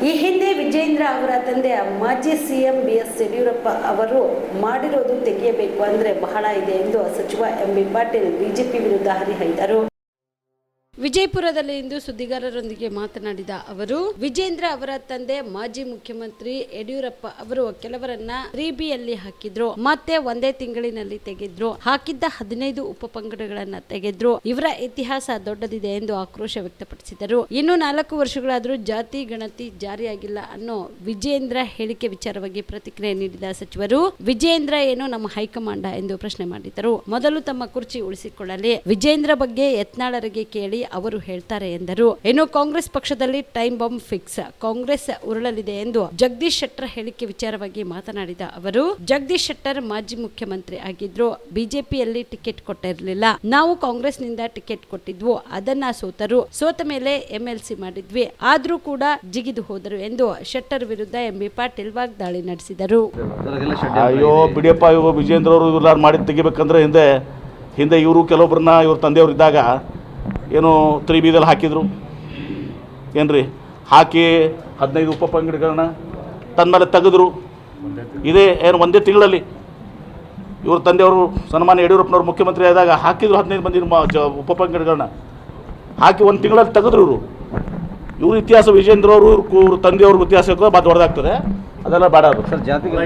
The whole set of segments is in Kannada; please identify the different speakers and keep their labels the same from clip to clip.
Speaker 1: ಈ ಹಿಂದೆ ವಿಜೇಂದ್ರ ಅವರ ತಂದೆ ಮಾಜಿ ಸಿಎಂ ಬಿಎಸ್ ಯಡಿಯೂರಪ್ಪ ಅವರು ಮಾಡಿರೋದು ತೆಗೆಯಬೇಕು ಅಂದ್ರೆ ಬಹಳ ಇದೆ ಎಂದು ಸಚಿವ ಎಂಬಿ ಪಾಟೀಲ್ ಬಿಜೆಪಿ ವಿರುದ್ಧ ಹರಿಹಾಯ್ದರು. ವಿಜಯಪುರದಲ್ಲಿ ಇಂದು ಸುದ್ದಿಗಾರರೊಂದಿಗೆ ಮಾತನಾಡಿದ ಅವರು, ವಿಜೇಂದ್ರ ಅವರ ತಂದೆ ಮಾಜಿ ಮುಖ್ಯಮಂತ್ರಿ ಯಡಿಯೂರಪ್ಪ ಅವರು ಕೆಲವರನ್ನ 3Bಯಲ್ಲಿ ಹಾಕಿದ್ರು, ಮತ್ತೆ ಒಂದೇ ತಿಂಗಳಿನಲ್ಲಿ ತೆಗೆದ್ರು. ಹಾಕಿದ್ದ 15 ಉಪಪಂಗಡಗಳನ್ನ ತೆಗೆದ್ರು. ಇವರ ಇತಿಹಾಸ ದೊಡ್ಡದಿದೆ ಎಂದು ಆಕ್ರೋಶ ವ್ಯಕ್ತಪಡಿಸಿದರು. ಇನ್ನು 4 ವರ್ಷಗಳಾದರೂ ಜಾತಿ ಗಣತಿ ಜಾರಿಯಾಗಿಲ್ಲ ಅನ್ನೋ ವಿಜೇಂದ್ರ ಹೇಳಿಕೆ ವಿಚಾರವಾಗಿ ಪ್ರತಿಕ್ರಿಯೆ ನೀಡಿದ ಸಚಿವರು, ವಿಜೇಂದ್ರ ಏನು ನಮ್ಮ ಹೈಕಮಾಂಡ ಎಂದು ಪ್ರಶ್ನೆ ಮಾಡಿದರು. ಮೊದಲು ತಮ್ಮ ಕುರ್ಚಿ ಉಳಿಸಿಕೊಳ್ಳಲಿ, ವಿಜೇಂದ್ರ ಬಗ್ಗೆ ಯತ್ನಾಳರಿಗೆ ಕೇಳಿ ಅವರು ಹೇಳ್ತಾರೆ ಎಂದರು. ಇನ್ನು ಕಾಂಗ್ರೆಸ್ ಪಕ್ಷದಲ್ಲಿ ಟೈಮ್ ಬಾಂಬ್ ಫಿಕ್ಸ್, ಕಾಂಗ್ರೆಸ್ ಉರುಳಲಿದೆ ಎಂದು ಜಗದೀಶ್ ಶೆಟ್ಟರ್ ಹೇಳಿಕೆ ವಿಚಾರವಾಗಿ ಮಾತನಾಡಿದ ಅವರು, ಜಗದೀಶ್ ಶೆಟ್ಟರ್ ಮಾಜಿ ಮುಖ್ಯಮಂತ್ರಿ ಆಗಿದ್ರು, ಬಿಜೆಪಿಯಲ್ಲಿ ಟಿಕೆಟ್ ಕೊಟ್ಟಿರಲಿಲ್ಲ. ನಾವು ಕಾಂಗ್ರೆಸ್ನಿಂದ ಟಿಕೆಟ್ ಕೊಟ್ಟಿದ್ವು, ಅದನ್ನ ಸೋತರು. ಸೋತ ಮೇಲೆ MLC ಮಾಡಿದ್ವಿ, ಆದ್ರೂ ಕೂಡ ಜಿಗಿದು ಹೋದರು ಎಂದು ಶೆಟ್ಟರ್ ವಿರುದ್ಧ ಎಂಬಿ ಪಾಟೀಲ್ ವಾಗ್ದಾಳಿ ನಡೆಸಿದರು.
Speaker 2: ಅಯ್ಯೋ ಬಿಡಿಯಪ್ಪ, ಇವರು ವಿಜೇಂದ್ರ ಅವರು ಇವ್ರು ಮಾಡಿ ತೆಗಿಬೇಕಂದ್ರೆ ಹಿಂದೆ ಇವರು ಕೆಲವೊಬ್ಬರನ್ನ ಇವ್ರ ತಂದೆಯವರು ಇದ್ದಾಗ ಏನು 3Bದಲ್ಲಿ ಹಾಕಿದ್ರು ಏನ್ರಿ, ಹಾಕಿ 15 ಉಪಪಂಗಡಗಳನ್ನ ತನ್ಮೇಲೆ ತೆಗೆದ್ರು. ಇದೇ ಏನು ಒಂದೇ ತಿಂಗಳಲ್ಲಿ ಇವ್ರ ತಂದೆಯವರು ಸನ್ಮಾನ್ಯ ಯಡಿಯೂರಪ್ಪನವ್ರು ಮುಖ್ಯಮಂತ್ರಿ ಆದಾಗ ಹಾಕಿದ್ರು 15 ಮಂದಿ ಉಪಪಂಗಡಗಳನ್ನ ಹಾಕಿ 1 ತಿಂಗಳಲ್ಲಿ ತೆಗೆದ್ರು. ಇವ್ರ ಇತಿಹಾಸ ವಿಜೇಂದ್ರ ಅವರು ಇವ್ರ ತಂದೆಯವ್ರ ಇತಿಹಾಸಕ್ಕೆ ಭಾಳ ದೊಡ್ಡದಾಗ್ತದೆ. ಅದೆಲ್ಲ ಬೇಡ. ಅದು
Speaker 3: ಸರ್, ಜಾತಿ 4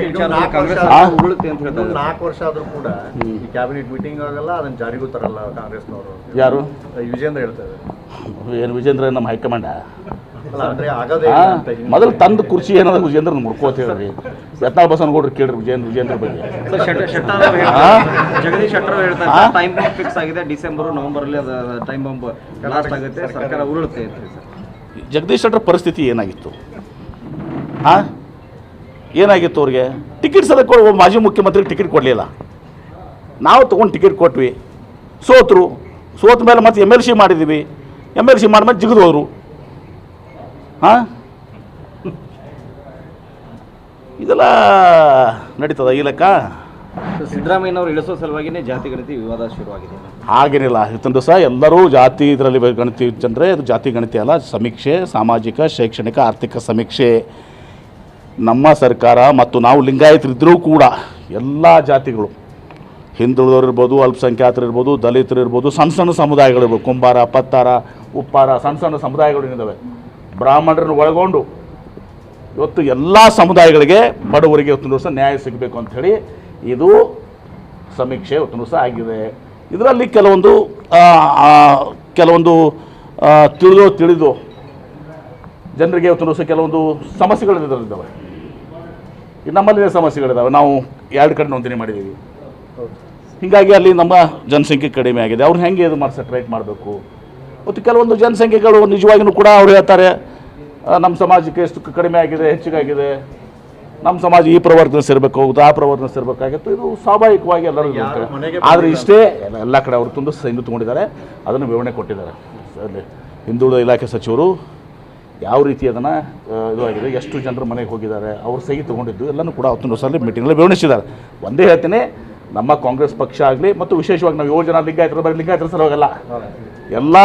Speaker 3: ವರ್ಷ ಆದ್ರೂ ಕೂಡ ಈ ಕ್ಯಾಬಿನೆಟ್ ಮೀಟಿಂಗ್ ಆಗಲ್ಲ, ಅದನ್ನ ಜಾರಿಗೂ ತರಲ್ಲ ಕಾಂಗ್ರೆಸ್ನವರು.
Speaker 2: ಯಾರು?
Speaker 3: ವಿಜೇಂದ್ರ ಹೇಳ್ತಾರೆ.
Speaker 2: ಏನು ವಿಜೇಂದ್ರ ನಮ್ಮ ಹೈಕಮಾಂಡ?
Speaker 3: ಆಗದೇ
Speaker 2: ಮೊದಲು ತಂದು ಕುರ್ಚಿ ಏನಾದ್ರು ವಿಜೇಂದ್ರ ಮುಡ್ಕೋತ ಹೇಳ್ರಿ. ಯತ್ನಾಳ್ ಬಸವನಗೌಡ್ರು ಕೇಳ್ರಿ ವಿಜೇಂದ್ರ ಬಗ್ಗೆ.
Speaker 3: ಜಗದೀಶ್ ಶೆಟ್ಟರ್ ಹೇಳ್ತಾರೆ ಟೈಮ್ ಬಾಂಬ್ ಫಿಕ್ಸ್ ಆಗಿದೆ, ಡಿಸೆಂಬರ್ ನವೆಂಬರ್ ಅಲ್ಲಿ ಟೈಮ್ ಬಾಂಬ್ ಲಾಸ್ಟ್ ಆಗುತ್ತೆ, ಸರ್ಕಾರ ಉರುಳುತ್ತೆ ಅಂತ.
Speaker 2: ಜಗದೀಶ್ ಶೆಟ್ಟರ್ ಪರಿಸ್ಥಿತಿ ಏನಾಗಿತ್ತು? ಏನಾಗಿತ್ತು ಅವ್ರಿಗೆ? ಟಿಕೆಟ್ ಸದಕ್ಕೆ ಮಾಜಿ ಮುಖ್ಯಮಂತ್ರಿಗೆ ಟಿಕೆಟ್ ಕೊಡಲಿಲ್ಲ. ನಾವು ತೊಗೊಂಡು ಟಿಕೆಟ್ ಕೊಟ್ವಿ, ಸೋತರು. ಸೋತ ಮೇಲೆ ಮತ್ತೆ MLC ಮಾಡಿದ್ದೀವಿ. MLC ಮಾಡಿದ್ಮೇಲೆ ಜಿಗಿದು ಹೋದರು. ಇದೆಲ್ಲ ನಡೀತದ ಈ ಲೆಕ್ಕ?
Speaker 3: ಸಿದ್ದರಾಮಯ್ಯನವರು ಇಳಿಸೋ ಸಲುವಾಗಿಯೇ ಜಾತಿ ಗಣತಿ ವಿವಾದ ಶುರುವಾಗಿದೆ.
Speaker 2: ಹಾಗೇನಿಲ್ಲ. ಇವತ್ತೊಂದು ದಿವಸ ಎಲ್ಲರೂ ಜಾತಿ ಇದರಲ್ಲಿ ಗಣತಿ ಅಂದರೆ ಅದು ಜಾತಿ ಗಣತಿ ಅಲ್ಲ, ಸಮೀಕ್ಷೆ, ಸಾಮಾಜಿಕ, ಶೈಕ್ಷಣಿಕ, ಆರ್ಥಿಕ ಸಮೀಕ್ಷೆ. ನಮ್ಮ ಸರ್ಕಾರ ಮತ್ತು ನಾವು ಲಿಂಗಾಯತರಿದ್ದರೂ ಕೂಡ ಎಲ್ಲ ಜಾತಿಗಳು, ಹಿಂದುಳಿದವರು ಇರ್ಬೋದು, ಅಲ್ಪಸಂಖ್ಯಾತರು ಇರ್ಬೋದು, ದಲಿತರು ಇರ್ಬೋದು, ಸಣ್ಣ ಸಣ್ಣ ಸಮುದಾಯಗಳಿರ್ಬೋದು, ಕುಂಬಾರ, ಪತ್ತಾರ, ಉಪ್ಪಾರ, ಸಣ್ಣ ಸಣ್ಣ ಸಮುದಾಯಗಳಿದ್ದಾವೆ, ಬ್ರಾಹ್ಮಣರನ್ನು ಒಳಗೊಂಡು ಇವತ್ತು ಎಲ್ಲ ಸಮುದಾಯಗಳಿಗೆ, ಬಡವರಿಗೆ ಇವತ್ತಿನ ದಿವಸ ನ್ಯಾಯ ಸಿಗಬೇಕು ಅಂಥೇಳಿ ಇದು ಸಮೀಕ್ಷೆ ಇವತ್ತಿನ ದಿವಸ ಆಗಿದೆ. ಇದರಲ್ಲಿ ಕೆಲವೊಂದು ತಿಳಿದು ಜನರಿಗೆ ಇವತ್ತಿನ ದಿವಸ ಕೆಲವೊಂದು ಸಮಸ್ಯೆಗಳು ಇದರಲ್ಲಿದ್ದಾವೆ. ನಮ್ಮಲ್ಲಿ ಸಮಸ್ಯೆಗಳಿದ್ದಾವೆ. ನಾವು 2 ಕಡೆ ನೋಂದಣಿ ಮಾಡಿದ್ದೀವಿ. ಹೀಗಾಗಿ ಅಲ್ಲಿ ನಮ್ಮ ಜನಸಂಖ್ಯೆ ಕಡಿಮೆ ಆಗಿದೆ. ಅವ್ರು ಹೆಂಗೆ ಇದು ಸೆಟ್ರೇಟ್ ಮಾಡಬೇಕು? ಮತ್ತು ಕೆಲವೊಂದು ಜನಸಂಖ್ಯೆಗಳು ನಿಜವಾಗಿಯೂ ಕೂಡ ಅವ್ರು ಹೇಳ್ತಾರೆ, ನಮ್ಮ ಸಮಾಜಕ್ಕೆ ಎಷ್ಟು ಕಡಿಮೆ ಆಗಿದೆ, ಹೆಚ್ಚಿಗಾಗಿದೆ, ನಮ್ಮ ಸಮಾಜ ಈ ಪ್ರವರ್ತನೆ ಸೇರಬೇಕು, ಆ ಪ್ರವರ್ತನೆ ಸೇರಬೇಕಾಗಿತ್ತು. ಇದು ಸ್ವಾಭಾವಿಕವಾಗಿ ಎಲ್ಲರೂ ಇರ್ತಾರೆ. ಆದರೆ ಇಷ್ಟೇ ಎಲ್ಲ ಕಡೆ ಅವರು ಸೈನು ತೊಗೊಂಡಿದ್ದಾರೆ, ಅದನ್ನು ವಿವರಣೆ ಕೊಟ್ಟಿದ್ದಾರೆ. ಅಲ್ಲಿ ಹಿಂದುಳಿದ ಇಲಾಖೆ ಸಚಿವರು ಯಾವ ರೀತಿ ಅದನ್ನು ಇದಾಗಿದೆ, ಎಷ್ಟು ಜನರು ಮನೆಗೆ ಹೋಗಿದ್ದಾರೆ, ಅವ್ರು ಸಹಿ ತೊಗೊಂಡಿದ್ದು ಎಲ್ಲನೂ ಕೂಡ ಅವತ್ತಿನ ದಿವಸದಲ್ಲಿ ಮೀಟಿಂಗಲ್ಲಿ ವಿವರಿಸಿದ್ದಾರೆ. ಒಂದೇ ಹೇಳ್ತೀನಿ, ನಮ್ಮ ಕಾಂಗ್ರೆಸ್ ಪಕ್ಷ ಆಗಲಿ ಮತ್ತು ವಿಶೇಷವಾಗಿ ನಾವು 7 ಜನ ಲಿಂಗಾಯತರ ಸಲುವಾಗಲ್ಲ, ಎಲ್ಲ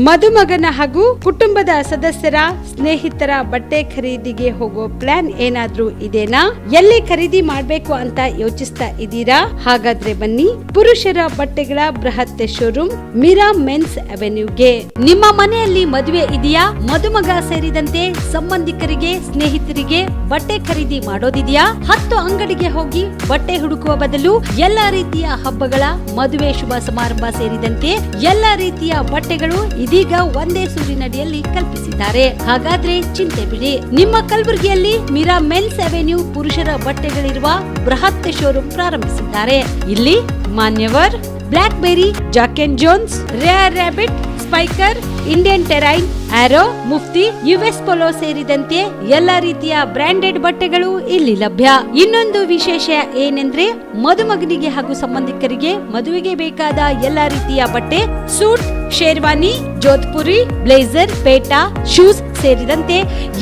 Speaker 1: ಮದುಮಗನ ಹಾಗೂ ಕುಟುಂಬದ ಸದಸ್ಯರ ಸ್ನೇಹಿತರ ಬಟ್ಟೆ ಖರೀದಿಗೆ ಹೋಗೋ ಪ್ಲಾನ್ ಏನಾದ್ರೂ ಇದೆನಾ? ಎಲ್ಲಿ ಖರೀದಿ ಮಾಡ್ಬೇಕು ಅಂತ ಯೋಚಿಸ್ತಾ ಇದ್ದೀರಾ? ಹಾಗಾದ್ರೆ ಬನ್ನಿ, ಪುರುಷರ ಬಟ್ಟೆಗಳ ಬೃಹತ್ ಶೋರೂಮ್ ಮೀರಾ ಮೆನ್ಸ್ ಅವೆನ್ಯೂಗೆ. ನಿಮ್ಮ ಮನೆಯಲ್ಲಿ ಮದುವೆ ಇದೆಯಾ? ಮದುಮಗ ಸೇರಿದಂತೆ ಸಂಬಂಧಿಕರಿಗೆ, ಸ್ನೇಹಿತರಿಗೆ ಬಟ್ಟೆ ಖರೀದಿ ಮಾಡೋದಿದೆಯಾ? 10 ಅಂಗಡಿಗೆ ಹೋಗಿ ಬಟ್ಟೆ ಹುಡುಕುವ ಬದಲು ಎಲ್ಲಾ ರೀತಿಯ ಹಬ್ಬಗಳ, ಮದುವೆ, ಶುಭ ಸಮಾರಂಭ ಸೇರಿದಂತೆ ಎಲ್ಲಾ ರೀತಿಯ ಬಟ್ಟೆಗಳು ಇದೀಗ ಒಂದೇ ಸೂರಿನಡಿಯಲ್ಲಿ ಕಲ್ಪಿಸಿದ್ದಾರೆ. ಹಾಗಾದ್ರೆ ಚಿಂತೆ ಬಿಡಿ, ನಿಮ್ಮ ಕಲಬುರಗಿಯಲ್ಲಿ ಮೀರಾ ಮೆನ್ಸ್ ಅವೆನ್ಯೂ ಪುರುಷರ ಬಟ್ಟೆಗಳಿರುವ ಬೃಹತ್ ಶೋರೂಮ್ ಪ್ರಾರಂಭಿಸಿದ್ದಾರೆ. ಇಲ್ಲಿ Manyavar, Blackberrys, Jack and Jones, Rare Rabbit, Spykar, Indian Terrain, Arrow, Mufti, US Polo ಸೇರಿದಂತೆ ಎಲ್ಲ ರೀತಿಯ ಬ್ರಾಂಡೆಡ್ ಬಟ್ಟೆಗಳು ಇಲ್ಲಿ ಲಭ್ಯ. ಇನ್ನೊಂದು ವಿಶೇಷ ಏನೆಂದ್ರೆ, ಮದುಮಗನಿಗೆ ಹಾಗೂ ಸಂಬಂಧಿಕರಿಗೆ ಮದುವೆಗೆ ಬೇಕಾದ ಎಲ್ಲ ರೀತಿಯ ಬಟ್ಟೆ, ಸೂಟ್, ಶೇರ್ವಾನಿ, ಜೋಧ್ಪುರಿ, ಬ್ಲೇಸರ್, ಪೇಟಾ, ಶೂಸ್ ಸೇರಿದಂತೆ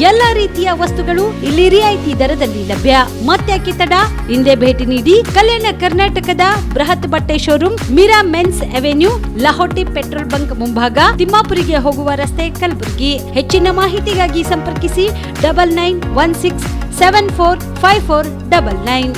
Speaker 1: ಎಲ್ಲ ರೀತಿಯ ವಸ್ತುಗಳು ಇಲ್ಲಿ ರಿಯಾಯಿತಿ ದರದಲ್ಲಿ ಲಭ್ಯ. ಮತ್ತ್ಯಾಕೆ ತಡ, ಹಿಂದೆ ಭೇಟಿ ನೀಡಿ. ಕಲ್ಯಾಣ ಕರ್ನಾಟಕದ ಬೃಹತ್ ಬಟ್ಟೆ showroom Meera men's avenue, Lahoti petrol bunk ಮುಂಭಾಗ, ತಿಮ್ಮಾಪುರಿಗೆ ಕಾಲೇಜಿಗೆ ಹೋಗುವ ರಸ್ತೆ, ಕಲಬುರಗಿ. ಹೆಚ್ಚಿನ ಮಾಹಿತಿಗಾಗಿ ಸಂಪರ್ಕಿಸಿ 9916745499.